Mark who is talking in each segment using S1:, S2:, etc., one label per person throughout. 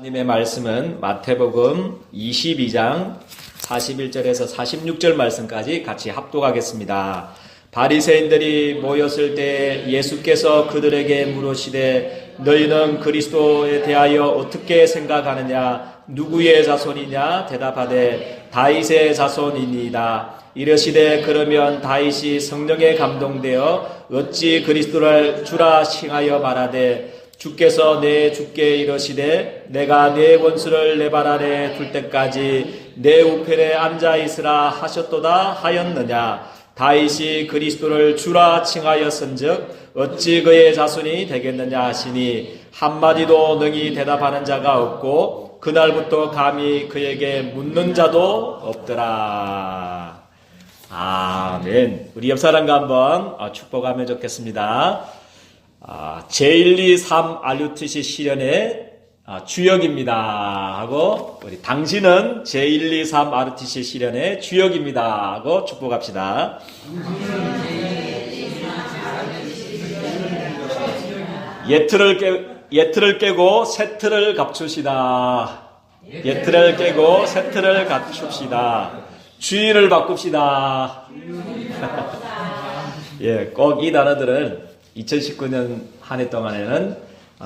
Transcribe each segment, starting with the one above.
S1: 하나님의 말씀은 마태복음 22장 41절에서 46절 말씀까지 같이 합독하겠습니다. 바리새인들이 모였을 때 예수께서 그들에게 물으시되 너희는 그리스도에 대하여 어떻게 생각하느냐? 누구의 자손이냐? 대답하되 다윗의 자손이니이다. 이르시되 그러면 다윗이 성령에 감동되어 어찌 그리스도를 주라 칭하여 말하되 주께서 내 주께 이르시되 내가 내 원수를 내 발 아래 둘 때까지 내 우편에 앉아 있으라 하셨도다 하였느냐? 다윗이 그리스도를 주라 칭하였은즉 어찌 그의 자손이 되겠느냐 하시니 한마디도 능히 대답하는 자가 없고 그날부터 감히 그에게 묻는 자도 없더라. 아멘. 우리 옆 사람과 한번 축복하면 좋겠습니다. 제123 RUTC 시련의 주역입니다 하고 우리 당신은 제123 RUTC 시련의 주역입니다 하고 축복합시다. 예틀을 깨고 새틀을 갖춥시다. 예틀을 깨고 새틀을 갖춥시다. 주의를 바꿉시다. 예, 꼭 이 단어들은 2019년 한 해 동안에는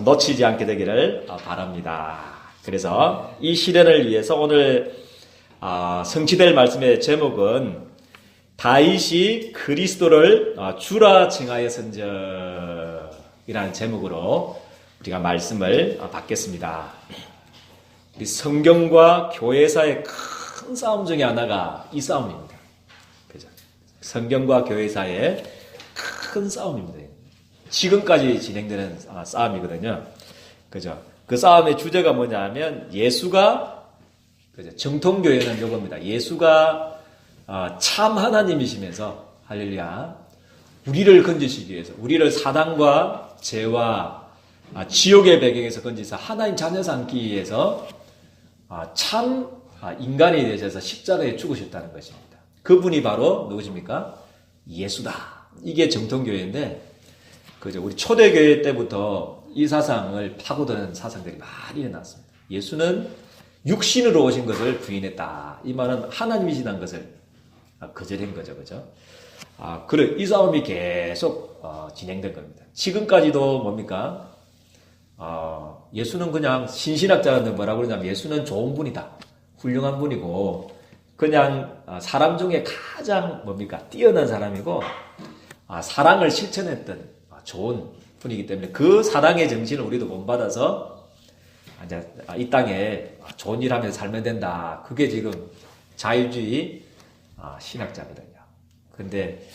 S1: 놓치지 않게 되기를 바랍니다. 그래서 이 시련을 위해서 오늘 성취될 말씀의 제목은 다윗이 그리스도를 주라 칭하였은즉 이라는 제목으로 우리가 말씀을 받겠습니다. 우리 성경과 교회사의 큰 싸움 중에 하나가 이 싸움입니다. 그죠? 성경과 교회사의 큰 싸움입니다. 지금까지 진행되는 싸움이거든요. 그죠? 그 싸움의 주제가 뭐냐 하면 예수가, 그죠? 정통교회는 요겁니다. 예수가 참 하나님이시면서, 할렐루야, 우리를 건지시기 위해서, 우리를 사단과 죄와 지옥의 배경에서 건지서 하나님 자녀 삼기 위해서 참 인간이 되셔서 십자가에 죽으셨다는 것입니다. 그분이 바로 누구십니까? 예수다. 이게 정통교회인데, 그죠? 우리 초대교회 때부터 이 사상을 파고드는 사상들이 많이 일어났습니다. 예수는 육신으로 오신 것을 부인했다. 이 말은 하나님이시다는 것을 거절한 거죠. 그죠? 그래, 이 싸움이 계속 진행된 겁니다. 지금까지도 뭡니까? 예수는 그냥 신신학자는 뭐라고 그러냐면 예수는 좋은 분이다. 훌륭한 분이고, 그냥 사람 중에 가장 뭡니까? 뛰어난 사람이고, 사랑을 실천했던 좋은 분이기 때문에 그 사랑의 정신을 우리도 본받아서 이제 이 땅에 좋은 일 하면서 살면 된다. 그게 지금 자유주의 신학자거든요. 근데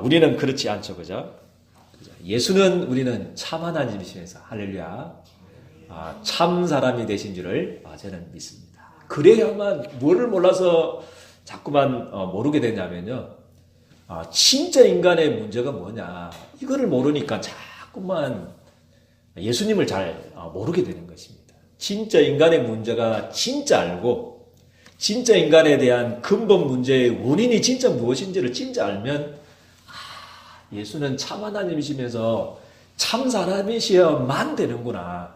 S1: 우리는 그렇지 않죠. 그죠? 예수는 우리는 참 하나님이시면서 할렐루야. 참 사람이 되신 줄을 저는 믿습니다. 그래야만 뭐를 몰라서 자꾸만 모르게 되냐면요. 진짜 인간의 문제가 뭐냐. 이거를 모르니까 자꾸만 예수님을 잘 모르게 되는 것입니다. 진짜 인간의 문제가 진짜 알고, 진짜 인간에 대한 근본 문제의 원인이 진짜 무엇인지를 진짜 알면, 예수는 참 하나님이시면서 참 사람이셔야만 되는구나.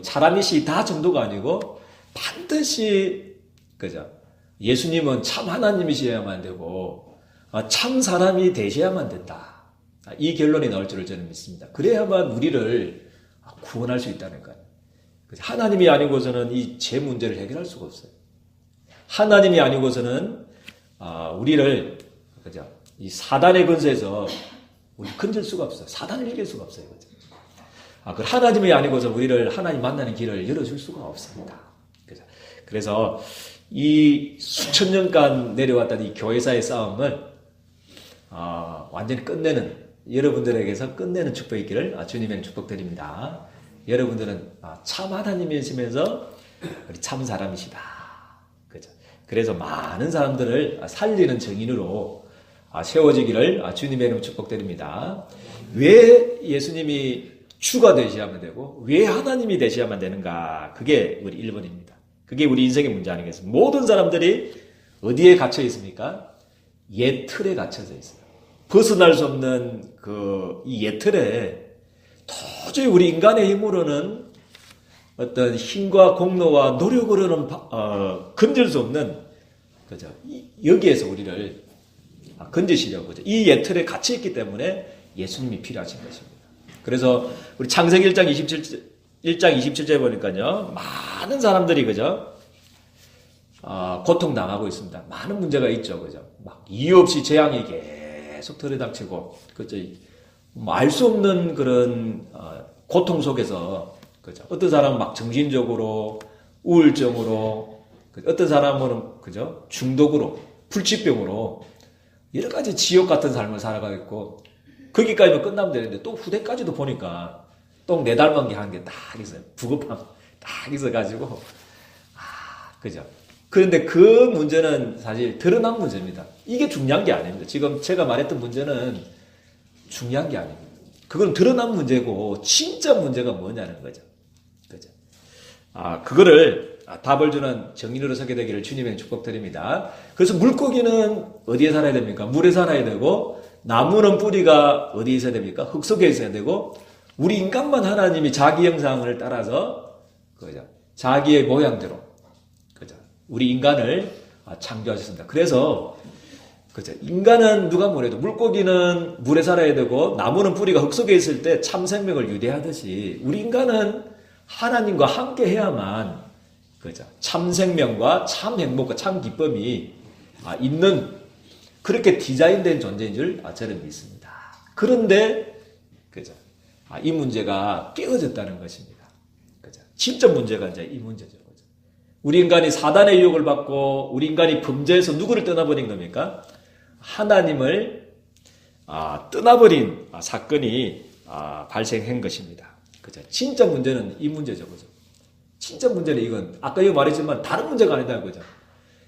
S1: 사람이시다 정도가 아니고, 반드시, 그죠? 예수님은 참 하나님이셔야만 되고, 참 사람이 되셔야만 된다. 이 결론이 나올 줄을 저는 믿습니다. 그래야만 우리를 구원할 수 있다는 거예요. 하나님이 아니고서는 이 죄 문제를 해결할 수가 없어요. 하나님이 아니고서는 우리를, 그죠? 이 사단의 근세에서 우리 건질 수가 없어요. 사단을 이길 수가 없어요. 그죠? 하나님이 아니고서 우리를 하나님 만나는 길을 열어줄 수가 없습니다. 그죠? 그래서 이 수천 년간 내려왔던 이 교회사의 싸움을 완전히 끝내는, 여러분들에게서 끝내는 축복이 있기를 주님의 축복드립니다. 여러분들은 참 하나님이시면서 우리 참 사람이시다. 그죠? 그래서 많은 사람들을 살리는 증인으로 세워지기를 주님의 이름 축복드립니다. 왜 예수님이 주가 되셔야만 되고 왜 하나님이 되셔야만 되는가? 그게 우리 1번입니다. 그게 우리 인생의 문제 아니겠습니까? 모든 사람들이 어디에 갇혀 있습니까? 옛 틀에 갇혀져 있어요. 벗어날 수 없는 이 옛 틀에 도저히 우리 인간의 힘으로는 어떤 힘과 공로와 노력으로는 건질 수 없는, 그죠? 여기에서 우리를 건지시려고, 그죠? 이 예틀에 갇혀 있기 때문에 예수님이 필요하신 것입니다. 그래서 우리 창세기 1장 27절에 보니까요, 많은 사람들이, 그죠? 고통당하고 있습니다. 많은 문제가 있죠, 그죠? 막 이유 없이 재앙이 계속 들이닥치고, 그죠? 알 수 없는 그런 고통 속에서, 그죠? 어떤 사람은 막 정신적으로, 우울증으로, 그죠? 어떤 사람은, 그죠? 중독으로, 불치병으로, 여러 가지 지옥 같은 삶을 살아가겠고, 거기까지만 끝나면 되는데, 또 후대까지도 보니까, 똥 네 닮은 게 한 게 딱 있어요. 부급함 딱 있어가지고, 그죠? 그런데 그 문제는 사실 드러난 문제입니다. 이게 중요한 게 아닙니다. 지금 제가 말했던 문제는 중요한 게 아닙니다. 그건 드러난 문제고, 진짜 문제가 뭐냐는 거죠. 그죠? 그거를 답을 주는 정인으로 서게 되기를 주님의 축복드립니다. 그래서 물고기는 어디에 살아야 됩니까? 물에 살아야 되고, 나무는 뿌리가 어디에 있어야 됩니까? 흙 속에 있어야 되고, 우리 인간만 하나님이 자기 형상을 따라서, 그죠? 자기의 모양대로, 그죠? 우리 인간을 창조하셨습니다. 그래서, 그죠? 인간은 누가 뭐래도 물고기는 물에 살아야 되고, 나무는 뿌리가 흙 속에 있을 때 참 생명을 유대하듯이, 우리 인간은 하나님과 함께 해야만, 그죠? 참 생명과 참 행복과 참 기쁨이 있는, 그렇게 디자인된 존재인 줄 저는 믿습니다. 그런데, 그죠? 이 문제가 깨어졌다는 것입니다. 그죠? 진짜 문제가 이제 이 문제죠. 그죠? 우리 인간이 사단의 유혹을 받고, 우리 인간이 범죄해서 누구를 떠나버린 겁니까? 하나님을 떠나버린 사건이 발생한 것입니다. 그죠? 진짜 문제는 이 문제죠. 그죠? 진짜 문제는 이건, 아까 이거 말했지만 다른 문제가 아니다. 그죠?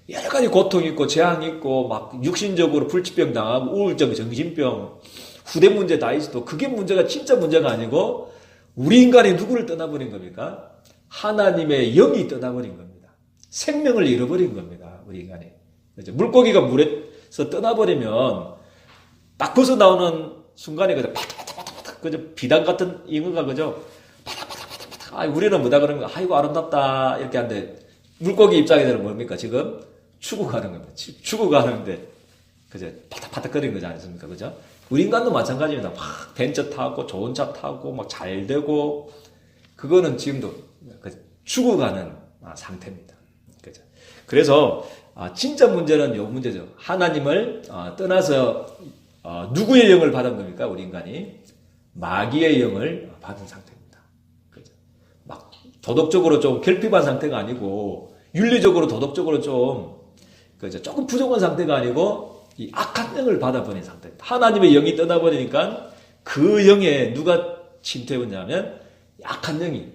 S1: 여러 가지 고통이 있고, 재앙이 있고, 막 육신적으로 불치병 당하고, 우울증, 정신병, 후대 문제 다 있어도 그게 문제가 진짜 문제가 아니고, 우리 인간이 누구를 떠나버린 겁니까? 하나님의 영이 떠나버린 겁니다. 생명을 잃어버린 겁니다. 우리 인간이. 그죠? 물고기가 물에서 떠나버리면, 딱 벗어 나오는 순간에 그죠? 파닥파닥파닥, 그죠? 비단 같은 잉어가 그죠? 파닥파닥파닥. 우리는 뭐다 그러는 거, 아이고, 아름답다. 이렇게 하는데, 물고기 입장에서는 뭡니까? 지금 죽어가는 겁니다. 죽어가는데, 그죠? 파닥파닥거리는 거지 않습니까? 그죠? 우리 인간도 마찬가지입니다. 막 벤처 타고, 좋은 차 타고, 막 잘 되고, 그거는 지금도 죽어가는 상태입니다. 그죠? 그래서, 진짜 문제는 요 문제죠. 하나님을 떠나서, 누구의 영을 받은 겁니까? 우리 인간이. 마귀의 영을 받은 상태입니다. 그죠? 막 도덕적으로 좀 결핍한 상태가 아니고, 윤리적으로 도덕적으로 좀, 그죠? 조금 부족한 상태가 아니고, 이 악한 영을 받아버린 상태입니다. 하나님의 영이 떠나버리니까 그 영에 누가 침투해봤냐면 악한 영이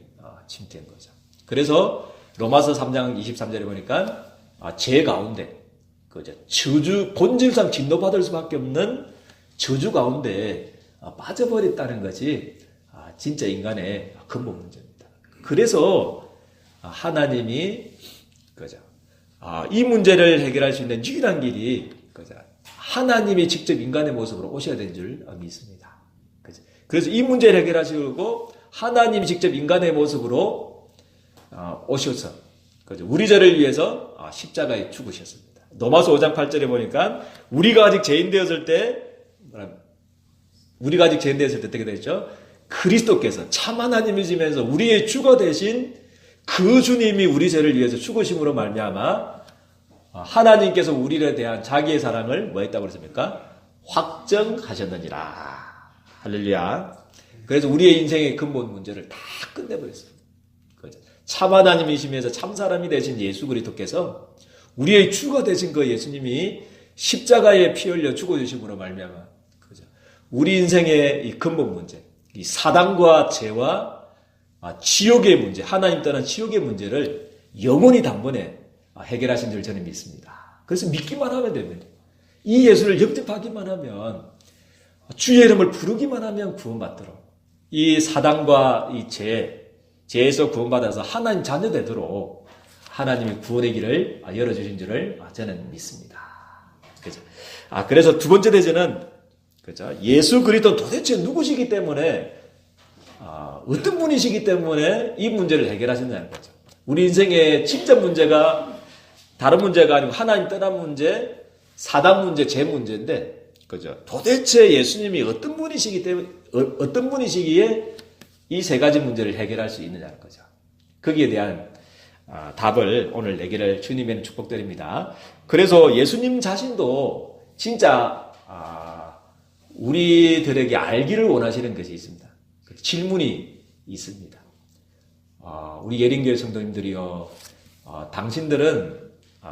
S1: 침투한 거죠. 그래서 로마서 3장 23절에 보니까 죄 가운데, 그죠? 저주, 본질상 진노받을 수밖에 없는 저주 가운데 빠져버렸다는 것이 진짜 인간의 근본 문제입니다. 그래서 하나님이, 그죠? 이 문제를 해결할 수 있는 유일한 길이, 그죠? 하나님이 직접 인간의 모습으로 오셔야 되는 줄 믿습니다. 그죠? 그래서 이 문제를 해결하시고 하나님이 직접 인간의 모습으로 오셔서, 그죠? 우리 죄를 위해서 십자가에 죽으셨습니다. 로마서 5장 8절에 보니까 우리가 아직 죄인 되었을 때 어떻게 되죠? 그리스도께서 참 하나님이시면서 우리의 주가 되신 그 주님이 우리 죄를 위해서 죽으심으로 말미암아 하나님께서 우리에 대한 자기의 사랑을 뭐 했다고 그랬습니까? 확정하셨느니라. 할렐루야. 그래서 우리의 인생의 근본 문제를 다 끝내버렸습니다. 참 하나님이시면서 참 사람이 되신 예수 그리스도께서 우리의 주가 되신 그 예수님이 십자가에 피 흘려 죽어주심으로 말미암아, 그죠? 우리 인생의 이 근본 문제, 이 사단과 죄와 지옥의 문제, 하나님 떠난 지옥의 문제를 영원히 단번에 해결하신 줄 저는 믿습니다. 그래서 믿기만 하면 됩니다. 이 예수를 영접하기만 하면, 주의 이름을 부르기만 하면 구원받도록, 이 사단과 이 죄에서 구원받아서 하나님 자녀 되도록 하나님이 구원의 길을 열어주신 줄을 저는 믿습니다. 그죠? 그래서 두 번째 대전은, 그죠? 예수 그리스도 도대체 누구시기 때문에 어떤 분이시기 때문에 이 문제를 해결하셨냐는 거죠. 우리 인생의 진짜 문제가 다른 문제가 아니고 하나님 떠난 문제, 사단 문제, 제 문제인데, 그죠? 도대체 예수님이 어떤 분이시기 때문에, 어떤 분이시기에 이 세 가지 문제를 해결할 수 있느냐는 거죠. 거기에 대한 답을 오늘 내기를 주님에는 축복드립니다. 그래서 예수님 자신도 진짜 우리들에게 알기를 원하시는 것이 있습니다. 질문이 있습니다. 우리 예린교회 성도님들이요, 당신들은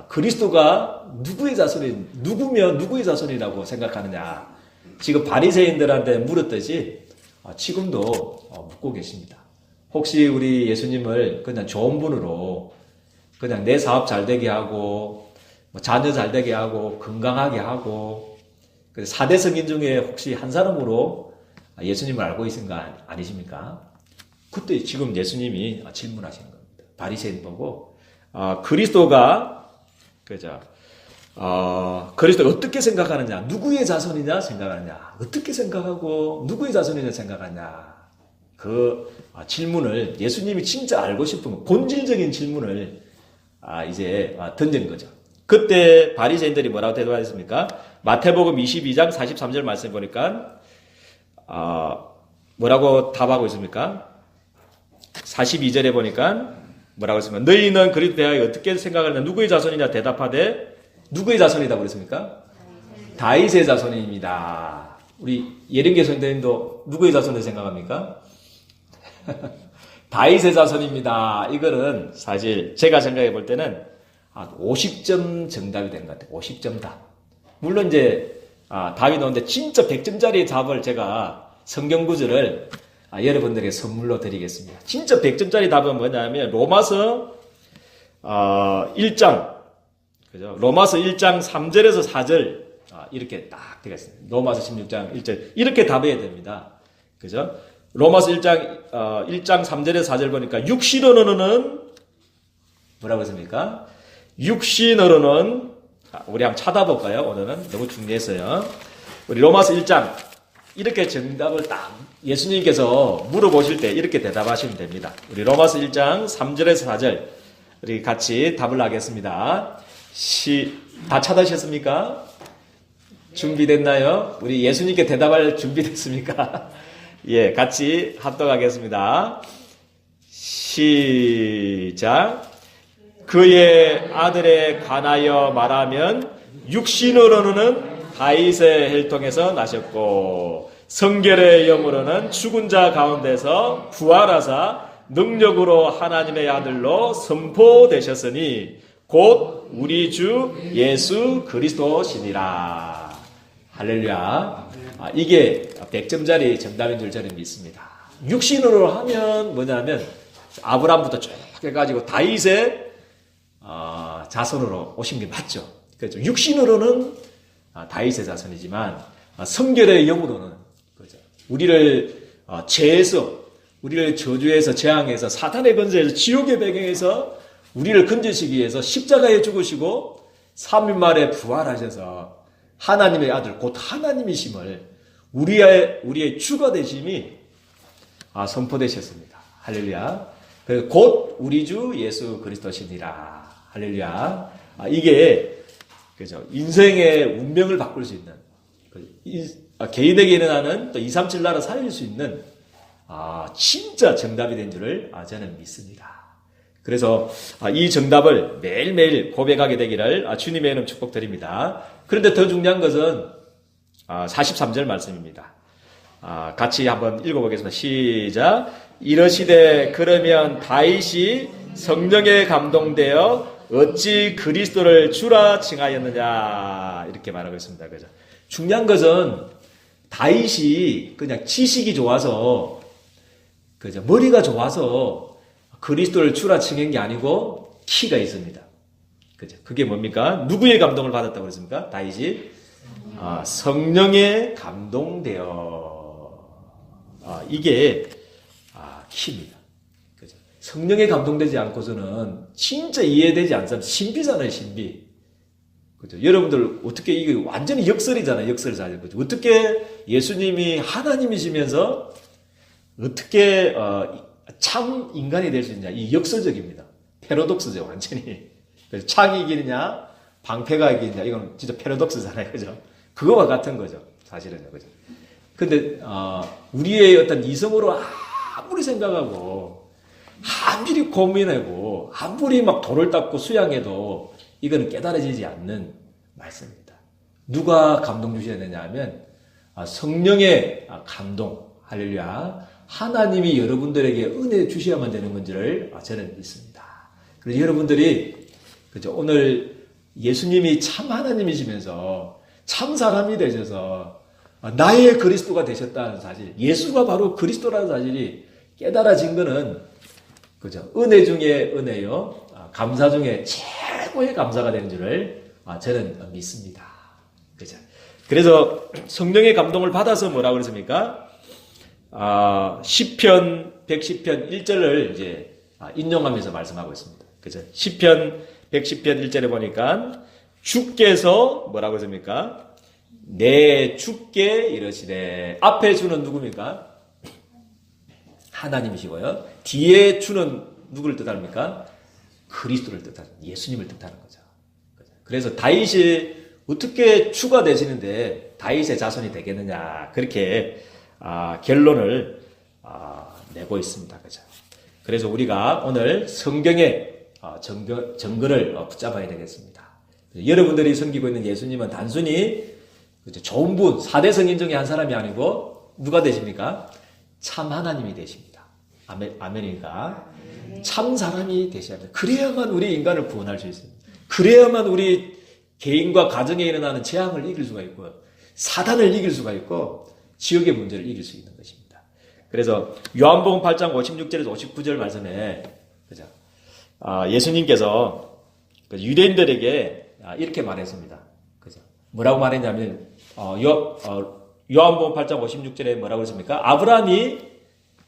S1: 그리스도가 누구의 자손이, 누구면 누구의 자손이라고 생각하느냐. 지금 바리새인들한테 물었듯이 지금도 묻고 계십니다. 혹시 우리 예수님을 그냥 좋은 분으로 그냥 내 사업 잘 되게 하고, 자녀 잘 되게 하고, 건강하게 하고, 4대 성인 중에 혹시 한 사람으로 예수님을 알고 있는 거 아니십니까? 그때 지금 예수님이 질문하시는 겁니다. 바리새인 보고, 그리스도가, 그죠? 그리스도가 어떻게 생각하느냐, 누구의 자손이냐 생각하느냐, 어떻게 생각하고, 누구의 자손이냐 생각하느냐, 그 질문을 예수님이 진짜 알고 싶은 본질적인 질문을 이제 던진 거죠. 그때 바리새인들이 뭐라고 대답했습니까? 마태복음 22장 43절 말씀 보니까 뭐라고 답하고 있습니까? 42절에 보니까 뭐라고 했습니까? 너희는 그리스도에 대하여 어떻게 생각하느냐, 누구의 자손이냐 대답하되, 누구의 자손이다 그랬습니까? 다윗의 자손입니다. 우리 예린교 성도님도 누구의 자손을 생각합니까? 다윗의 자손입니다. 이거는 사실 제가 생각해 볼 때는 50점 정답이 되는 것 같아요. 50점 답. 물론 이제 답이 나오는데 진짜 100점짜리 답을 제가 성경 구절을 여러분들에게 선물로 드리겠습니다. 진짜 100점짜리 답은 뭐냐면 로마서 1장, 그죠? 로마서 1장 3절에서 4절 이렇게 딱 되겠습니다. 로마서 16장 1절 이렇게 답해야 됩니다. 그죠? 로마서 1장 3절에서 4절 보니까 육신으로는 뭐라고 했습니까? 육신으로는 우리 한번 찾아볼까요? 오늘은 너무 중요했어요. 우리 로마서 1장 이렇게 정답을 딱 예수님께서 물어보실 때 이렇게 대답하시면 됩니다. 우리 로마서 1장 3절에서 4절 우리 같이 답을 하겠습니다. 다 찾으셨습니까? 준비됐나요? 우리 예수님께 대답할 준비됐습니까? 예, 같이 합독하겠습니다. 시작. 그의 아들에 관하여 말하면 육신으로는 다윗의 혈통에서 나셨고 성결의 영으로는 죽은 자 가운데서 부활하사 능력으로 하나님의 아들로 선포되셨으니 곧 우리 주 예수 그리스도시니라. 할렐루야. 이게 100점짜리 정답인 줄 저는 믿습니다. 육신으로 하면 뭐냐면 아브라함부터 쭉 해가지고 다윗의 자손으로 오신 게 맞죠. 그렇죠. 육신으로는 다윗의 자손이지만 성결의 영으로는 그렇죠. 우리를 죄에서, 우리를 저주에서, 재앙에서, 사탄의 권세에서, 지옥의 배경에서 우리를 건지시기 위해서 십자가에 죽으시고 3일 만에 부활하셔서 하나님의 아들 곧 하나님이심을 우리의 주가 되심이 선포되셨습니다. 할렐루야. 곧 우리 주 예수 그리스도시니라. 할렐루야. 이게 그죠. 인생의 운명을 바꿀 수 있는 개인에게 일어나는 또 237 나라 살릴 수 있는 진짜 정답이 된 줄을 저는 믿습니다. 그래서 이 정답을 매일매일 고백하게 되기를 주님의 이름 축복드립니다. 그런데 더 중요한 것은 43절 말씀입니다. 같이 한번 읽어보겠습니다. 시작. 이러시되 그러면 다윗이 성령에 감동되어 어찌 그리스도를 주라 칭하였느냐 이렇게 말하고 있습니다. 그죠? 중요한 것은 다윗이 그냥 지식이 좋아서 그죠? 머리가 좋아서 그리스도를 주라 칭한 게 아니고 키가 있습니다. 그죠? 그게 뭡니까? 누구의 감동을 받았다고 그랬습니까? 다윗이 성령에 감동되어 이게 키입니다. 그죠? 성령에 감동되지 않고서는 진짜 이해되지 않습니다. 신비잖아요, 신비. 그죠? 여러분들 어떻게 이게 완전히 역설이잖아요, 역설을 잘. 그죠? 어떻게 예수님이 하나님이시면서 어떻게 참 인간이 될 수 있냐? 이 역설적입니다. 패러독스죠, 완전히. 그래서 창이 이기느냐, 방패가 이기느냐, 이건 진짜 패러독스잖아요, 그죠? 그거와 같은 거죠, 사실은요, 그죠? 근데 우리의 어떤 이성으로 아무리 생각하고 아무리 고민하고 아무리 막 돌을 닦고 수양해도 이거는 깨달아지지 않는 말씀입니다. 누가 감동 주셔야 되냐 하면 성령의 감동, 할렐루야, 하나님이 여러분들에게 은혜 주셔야만 되는 건지를 저는 믿습니다. 그래서 여러분들이 그죠, 오늘 예수님이 참 하나님이시면서 참 사람이 되셔서 나의 그리스도가 되셨다는 사실, 예수가 바로 그리스도라는 사실이 깨달아진 것은 그죠, 은혜 중에 은혜요, 감사 중에 최고의 감사가 되는 줄을 저는 믿습니다. 그죠? 그래서 성령의 감동을 받아서 뭐라고 그랬습니까? 시편 110편 1절을 이제 인용하면서 말씀하고 있습니다. 그죠? 시편 110편 1절에 보니까 주께서 뭐라고 했습니까? 내 주께 이러시되, 앞에 주는 누굽니까? 하나님이시고요. 뒤에 주는 누구를 뜻합니까? 그리스도를 뜻하는, 예수님을 뜻하는 거죠. 그래서 다윗이 어떻게 주가 되시는데 다윗의 자손이 되겠느냐, 그렇게 결론을 내고 있습니다. 그죠? 그래서 우리가 오늘 성경의 정글을 붙잡아야 되겠습니다. 여러분들이 섬기고 있는 예수님은 단순히 좋은 분, 4대 성인 중에 한 사람이 아니고 누가 되십니까? 참 하나님이 되십니다. 아멘입니까? 참 사람이 되셔야 합니다. 그래야만 우리 인간을 구원할 수 있습니다. 그래야만 우리 개인과 가정에 일어나는 재앙을 이길 수가 있고, 사단을 이길 수가 있고, 지역의 문제를 이길 수 있는 것입니다. 그래서 요한복음 8장 56절에서 59절 말씀에 그죠? 예수님께서 유대인들에게 이렇게 말했습니다. 그죠? 뭐라고 말했냐면 요한복음 8장 56절에 뭐라고 했습니까? 아브라함이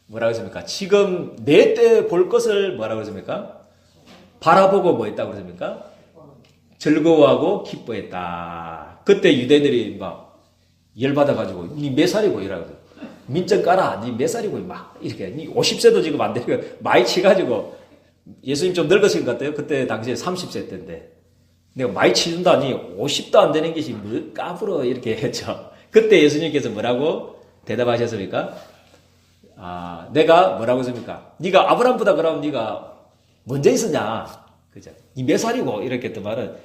S1: 뭐라고 했습니까? 지금 내 때 볼 것을 뭐라고 했습니까? 바라보고 뭐 했다고 그랬습니까? 즐거워하고 기뻐했다. 그때 유대인들이 막 열받아가지고 니 몇 살이고 이라고 민증 깔아. 니 몇 살이고 막 이렇게 니 50세도 지금 안 되니까 많이 치가지고, 예수님 좀 늙으신 것 같아요. 그때 당시에 30세 때인데 내가 많이 치준다. 니 50도 안 되는 것이 뭐 까불어 이렇게 했죠. 그때 예수님께서 뭐라고 대답하셨습니까? 내가 뭐라고 했습니까? 니가 아브라함보다 그러면 니가 먼저 있었냐? 그죠? 니 몇 살이고? 이렇게 했던 말은,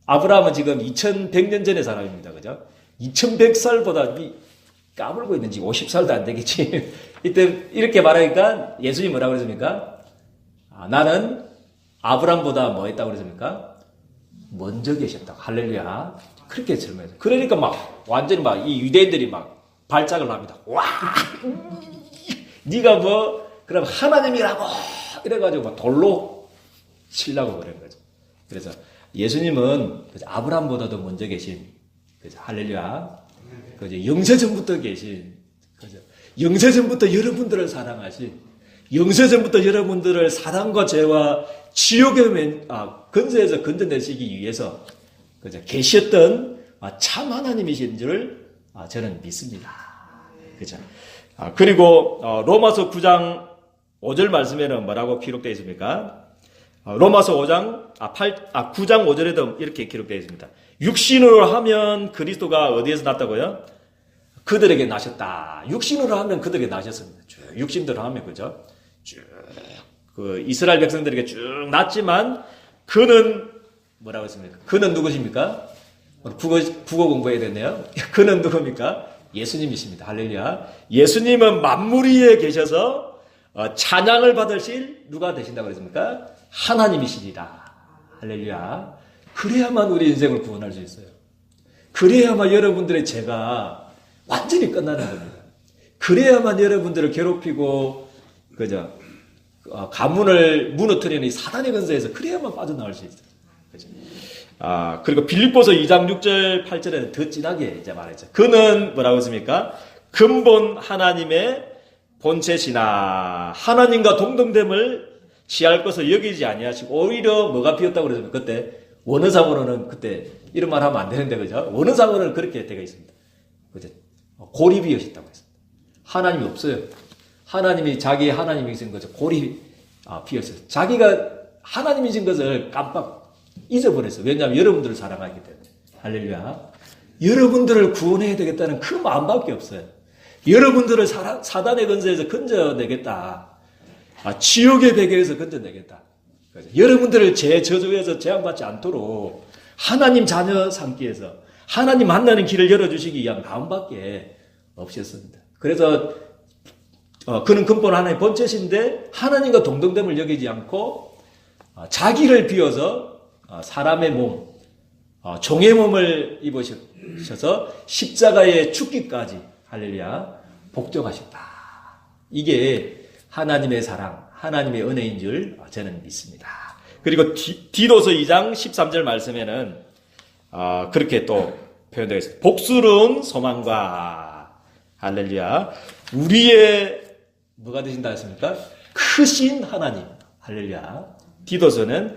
S1: 아브라함은 지금 2100년 전의 사람입니다. 그죠? 2100살보다 니 까불고 있는지 50살도 안 되겠지. 이때 이렇게 말하니까 예수님 뭐라고 그랬습니까? 나는 아브라함보다 뭐 했다고 그랬습니까? 먼저 계셨다고. 할렐루야. 그렇게 설명해서. 그러니까 막 완전히 막 이 유대인들이 막 발작을 합니다. 와! 네가 뭐 그럼 하나님이라고 이래가지고 막 돌로 치려고 그런 거죠. 그래서 예수님은 아브라함보다도 먼저 계신, 그죠? 할렐루야. 그죠? 영세전부터 계신, 그죠? 영세전부터 여러분들을 사랑하신, 영세전부터 여러분들을 사단과 죄와 지옥의 근세에서 건져내시기 위해서 그죠? 계셨던 참 하나님이신 줄 저는 믿습니다. 그죠? 그리고 로마서 9장 5절 말씀에는 뭐라고 기록되어 있습니까? 로마서 9장 5절에도 이렇게 기록되어 있습니다. 육신으로 하면 그리스도가 어디에서 났다고요? 그들에게 나셨다. 육신으로 하면 그들에게 나셨습니다. 쭉 육신대로 하면, 그죠? 쭉 그 이스라엘 백성들에게 쭉 났지만, 그는 뭐라고 했습니까? 그는 누구십니까? 국어 공부해야 되네요. 그는 누굽니까? 예수님이십니다. 할렐루야. 예수님은 만물 위에 계셔서 찬양을 받으실 누가 되신다고 그랬습니까? 하나님이시리라. 할렐루야. 그래야만 우리 인생을 구원할 수 있어요. 그래야만 여러분들의 죄가 완전히 끝나는 겁니다. 그래야만 여러분들을 괴롭히고 그죠? 가문을 무너뜨리는 이 사단의 근세에서 그래야만 빠져나올 수 있어요. 그죠? 그리고 빌립보서 2장 6절 8절에는 더 진하게 이제 말했죠. 그는 뭐라고 했습니까? 근본 하나님의 본체시나 하나님과 동등됨을 취할 것을 여기지 아니하시고 오히려 뭐가 비었다고 그랬습니까? 그때 원어상으로는 그때 이런 말 하면 안 되는데, 그죠? 원어상으로는 그렇게 되어 있습니다. 그죠? 고립이었다고 했습니다. 하나님이 없어요. 하나님이 자기 하나님이 신 것을 골이 비었어요. 자기가 하나님이 신 것을 깜빡 잊어버렸어요. 왜냐하면 여러분들을 사랑하기 때문에. 할렐루야. 여러분들을 구원해야 되겠다는 그 마음밖에 없어요. 여러분들을 사단의 권세에서 건져내겠다. 지옥의 베개에서 건져내겠다. 여러분들을 제 저주에서 재앙받지 않도록 하나님 자녀 삼기 위해서 하나님 만나는 길을 열어주시기 위한 마음밖에 없었습니다. 그래서 그는 근본 하나님의 본체신데 하나님과 동등됨을 여기지 않고 자기를 비워서 사람의 몸, 종의 몸을 입으셔서 십자가에 죽기까지 할렐루야 복종하셨다. 이게 하나님의 사랑, 하나님의 은혜인 줄 저는 믿습니다. 그리고 디도서 2장 13절 말씀에는 그렇게 또 표현되어 있습니다. 복스러운 소망과 할렐루야 우리의 뭐가 되신다 했습니까? 크신 하나님 할렐루야. 디도서는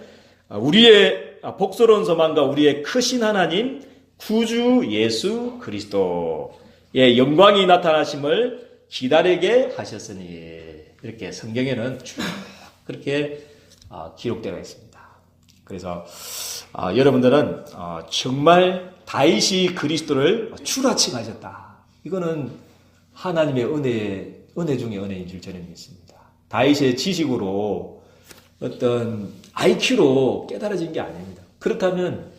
S1: 우리의 복스러운 소망과 우리의 크신 하나님 구주 예수 그리스도의 영광이 나타나심을 기다리게 하셨으니 이렇게 성경에는 쭉 그렇게 기록되어 있습니다. 그래서 여러분들은 정말 다윗이 그리스도를 추라칭하셨다. 이거는 하나님의 은혜 중에 은혜인 줄 저는 믿습니다. 다윗의 지식으로 어떤 IQ로 깨달아진 게 아닙니다. 그렇다면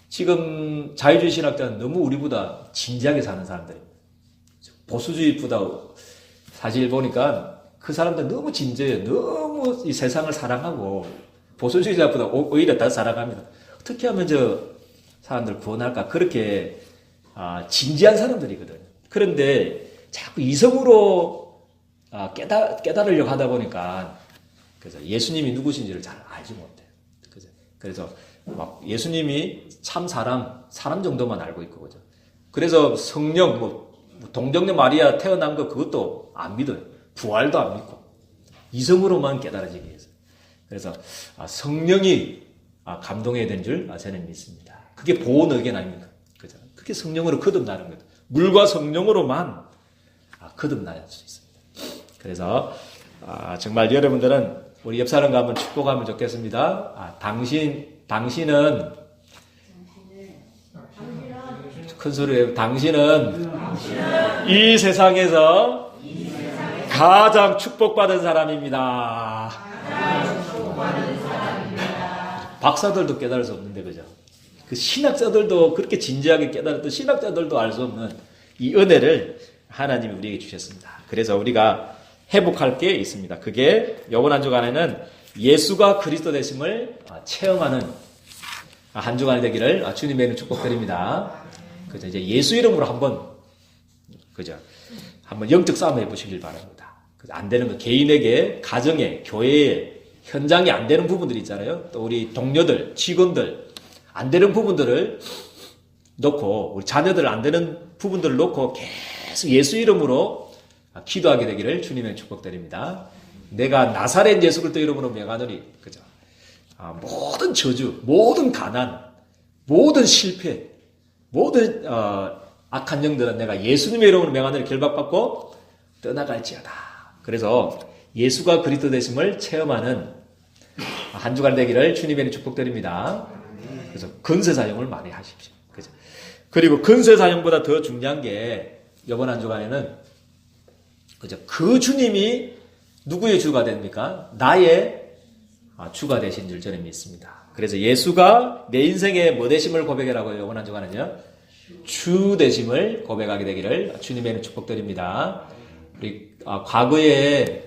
S1: 지금 자유주의 신학자는 너무 우리보다 진지하게 사는 사람들입니다. 보수주의보다 사실 보니까 그 사람들 너무 진지해요. 너무 이 세상을 사랑하고 보수주의자보다 오히려 더 사랑합니다. 어떻게 하면 저 사람들 구원할까? 그렇게 진지한 사람들이거든요. 그런데 자꾸 이성으로 깨달으려고 하다 보니까 그래서 예수님이 누구신지를 잘 알지 못해요. 그래서 막 예수님이 참 사람 정도만 알고 있고 그죠. 그래서 성령 동정녀 마리아 태어난 거 그것도 안 믿어요. 부활도 안 믿고 이성으로만 깨달아지기 위해서. 그래서 성령이 감동해야 되는 줄 저는 믿습니다. 그게 보온 의견 아닙니까? 그죠? 그게 성령으로 거듭나는 거예요. 물과 성령으로만 거듭날 수 있습니다. 그래서 정말 여러분들은 우리 옆 사람과 한번 축복하면 좋겠습니다. 당신은 큰 소리에 당신은 이 세상에서 가장 축복받은 사람입니다. 박사들도 깨달을 수 없는데 그죠? 그 신학자들도 그렇게 진지하게 깨달았던 신학자들도 알 수 없는 이 은혜를 하나님이 우리에게 주셨습니다. 그래서 우리가 회복할 게 있습니다. 그게 이번 한 주간에는 예수가 그리스도 되심을 체험하는 한 주간이 되기를 주님의 이름으로 축복드립니다. 그죠? 이제 예수 이름으로 한번 영적 싸움 해보시길 바랍니다. 안 되는 거 개인에게, 가정에, 교회에, 현장에 안 되는 부분들이 있잖아요. 또 우리 동료들, 직원들 안 되는 부분들을 놓고 우리 자녀들 안 되는 부분들을 놓고 계속 예수 이름으로 기도하게 되기를 주님의 축복드립니다. 내가 나사렛 예수 그리스도 이름으로 명하노니 그죠? 모든 저주, 모든 가난, 모든 실패, 모든 악한 영들은 내가 예수님의 이름으로 명하노니 결박받고 떠나갈지어다. 그래서 예수가 그리스도 되심을 체험하는 한 주간 되기를 주님의 축복드립니다. 그래서 근세 사용을 많이 하십시오. 그죠? 그리고 근세 사용보다 더 중요한 게 이번 한 주간에는 그죠? 그 주님이 누구의 주가 됩니까? 나의 주가 되신 줄 저는 믿습니다. 그래서 예수가 내 인생의 뭐 되심을 고백하라고 이번 한 주간은요. 주 되심을 고백하게 되기를 주님의 축복드립니다. 우리 과거에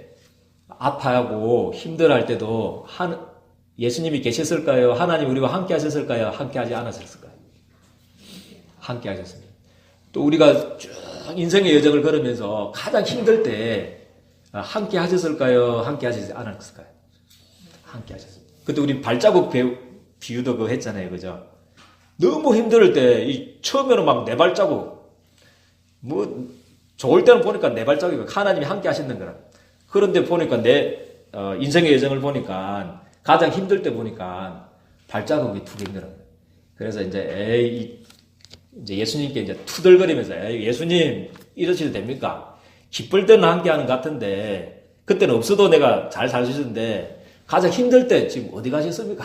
S1: 아파하고 힘들어할 때도 예수님이 계셨을까요? 하나님 우리와 함께 하셨을까요? 함께 하지 않았을까요? 함께 하셨습니다. 또 우리가 쭉 인생의 여정을 걸으면서 가장 힘들 때 함께 하셨을까요? 함께 하시지 않았을까요? 함께 하셨습니다. 그때 우리 발자국 비유도 그거 했잖아요. 그죠? 너무 힘들 때 처음에는 막 내 발자국 좋을 때는 보니까 내 발자국이 하나님이 함께 하시는 거라. 그런데 보니까 내 인생의 여정을 보니까 가장 힘들 때 보니까 발자국이 두 개 힘들어요. 그래서 이제 예수님께 이제 투덜거리면서 예수님 이러셔도 됩니까? 기쁠 때는 함께하는 것 같은데 그때는 없어도 내가 잘 살 수 있었는데 가장 힘들 때 지금 어디 가셨습니까?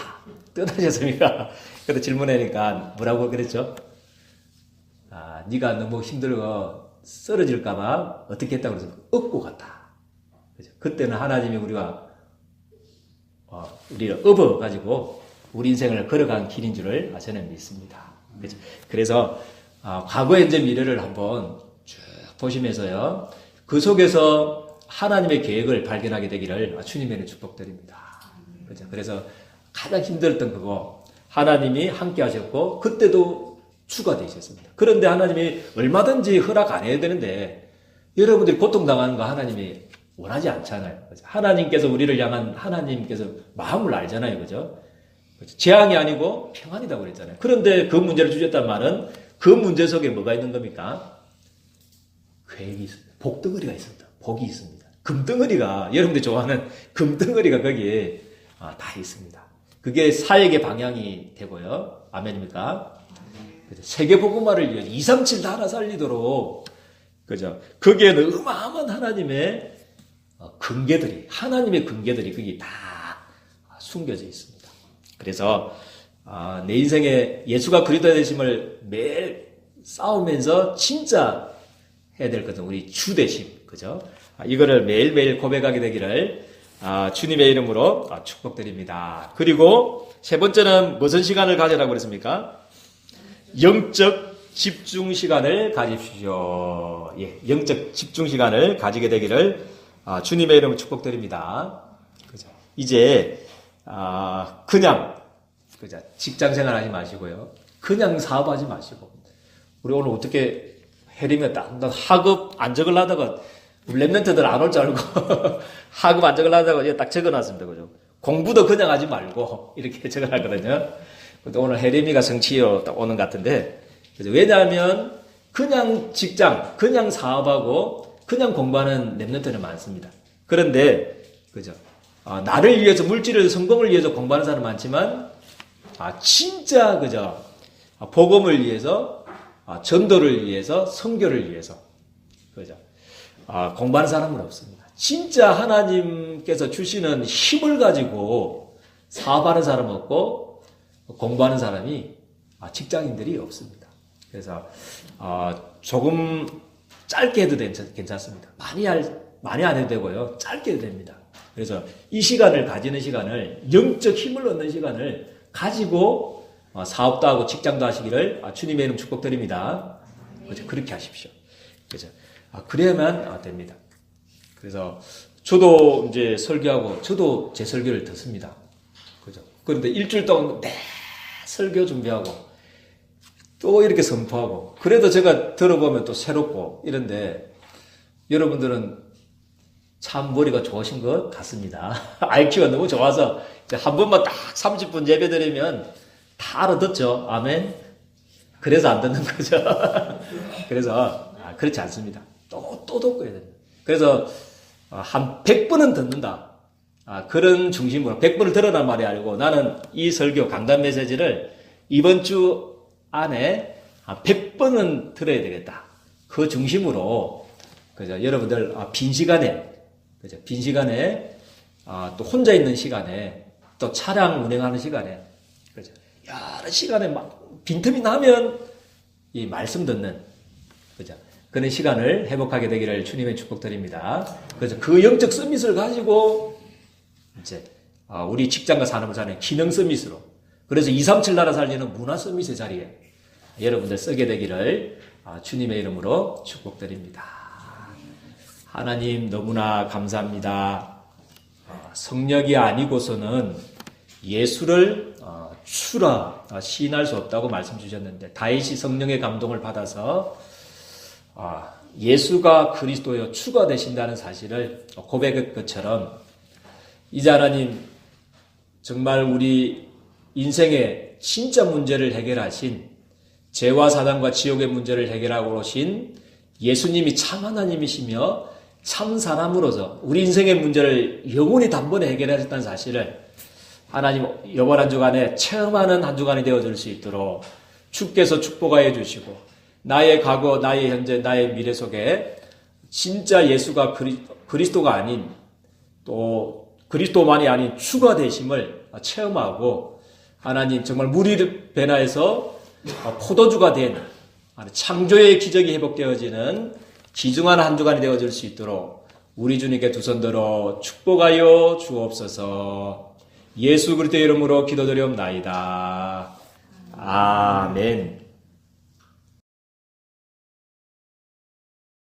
S1: 떠나셨습니까? 그때 질문하니까 뭐라고 그랬죠? 네가 너무 힘들고 쓰러질까봐 어떻게 했다고 그래서 업고 갔다. 그죠? 그때는 하나님이 우리를 업어가지고 우리 인생을 걸어간 길인 줄을 저는 믿습니다. 그죠? 그래서 과거, 현재, 미래를 한번 쭉 보시면서요. 그 속에서 하나님의 계획을 발견하게 되기를 주님의 축복드립니다. 그죠? 그래서 가장 힘들었던 그거 하나님이 함께 하셨고 그때도 주가 되셨습니다. 그런데 하나님이 얼마든지 허락 안 해야 되는데 여러분들이 고통당하는 거 하나님이 원하지 않잖아요. 그죠? 하나님께서 우리를 향한 하나님께서 마음을 알잖아요. 그죠? 재앙이 아니고 평안이라고 그랬잖아요. 그런데 그 문제를 주셨단 말은 그 문제 속에 뭐가 있는 겁니까? 계획이 있습니다. 복덩어리가 있습니다. 복이 있습니다. 금덩어리가 여러분들이 좋아하는 금덩어리가 거기에 다 있습니다. 그게 사역의 방향이 되고요. 아멘입니까? 세계복음화를 위해 237 나라 살리도록 그죠? 거기에는 어마어마한 하나님의 근계들이 하나님의 근계들이 거기 다 숨겨져 있습니다. 그래서 내 인생에 예수가 그리스도 되심을 매일 싸우면서 진짜 해야 될 것은 우리 주 되심, 그죠? 이거를 매일매일 고백하게 되기를 주님의 이름으로 축복드립니다. 그리고 세 번째는 무슨 시간을 가지라고 그랬습니까? 영적 집중 시간을 가집시오. 예, 영적 집중 시간을 가지게 되기를 주님의 이름으로 축복드립니다. 그죠? 이제 그냥 그죠? 직장 생활하지 마시고요. 그냥 사업하지 마시고 우리 오늘 어떻게 해리면 난 학업 안 적으려다가 랩런트들 안 올 줄 알고 학업 안 적으려다가 딱 적어놨습니다. 그죠? 공부도 그냥 하지 말고 이렇게 적어놨거든요. 근데 오늘 해림이가 성취로 딱 오는 것 같은데 그죠? 왜냐하면 그냥 직장, 그냥 사업하고 그냥 공부하는 랩런트는 많습니다. 그런데 그죠? 나를 위해서 물질을 성공을 위해서 공부하는 사람 많지만 진짜 그죠? 복음을 위해서 전도를 위해서 선교를 위해서 그죠? 공부하는 사람은 없습니다. 진짜 하나님께서 주시는 힘을 가지고 사업하는 사람 없고 공부하는 사람이 직장인들이 없습니다. 그래서 조금 짧게 해도 괜찮습니다. 많이 안 해도 되고요. 짧게 해도 됩니다. 그래서 이 시간을 가지는 시간을 영적 힘을 얻는 시간을 가지고 사업도 하고 직장도 하시기를 주님의 이름 축복드립니다. 그렇게 하십시오. 그죠? 그래야만 됩니다. 그래서 저도 이제 설교하고 저도 제 설교를 듣습니다. 그죠? 그런데 일주일 동안 내 설교 준비하고 또 이렇게 선포하고 그래도 제가 들어보면 또 새롭고 이런데 여러분들은 참 머리가 좋으신 것 같습니다. IQ가 너무 좋아서 한 번만 딱 30분 예배 드리면 다 알아듣죠. 아멘. 그래서 안 듣는 거죠. 그래서 그렇지 않습니다. 또 듣고 해야 됩니다. 그래서 한 100번은 듣는다. 그런 중심으로 100번을 들으란 말이 아니고 나는 이 설교 강단 메시지를 이번 주 안에 100번은 들어야 되겠다. 그 중심으로 그죠? 여러분들 빈 시간에 그죠? 빈 시간에 또 혼자 있는 시간에 또 차량 운행하는 시간에 그죠? 여러 시간에 막 빈틈이 나면 이 말씀 듣는 그죠? 그런 시간을 회복하게 되기를 주님의 축복드립니다. 그래서 그 영적 서밋을 가지고 이제 우리 직장과 산업을 사는 기능 서밋으로 그래서 237 나라 살리는 문화 서밋의 자리에 여러분들 쓰게 되기를 주님의 이름으로 축복드립니다. 하나님 너무나 감사합니다. 성령이 아니고서는 예수를 주라 시인할 수 없다고 말씀 주셨는데 다윗이 성령의 감동을 받아서 예수가 그리스도여 주가 되신다는 사실을 고백한 것처럼 이제 하나님 정말 우리 인생의 진짜 문제를 해결하신 죄와 사단과 지옥의 문제를 해결하고 오신 예수님이 참 하나님이시며 참 사람으로서 우리 인생의 문제를 영원히 단번에 해결하셨다는 사실을 하나님 이번 한 주간에 체험하는 한 주간이 되어줄 수 있도록 주께서 축복하여 주시고 나의 과거, 나의 현재, 나의 미래 속에 진짜 예수가 그리스도가 아닌 또 그리스도만이 아닌 주가 되심을 체험하고 하나님 정말 물이 변화해서 포도주가 된 창조의 기적이 회복되어지는 귀중한 한 주간이 되어질 수 있도록 우리 주님께 두 손 들어 축복하여 주옵소서. 예수 그리스도의 이름으로 기도드리옵나이다. 아멘.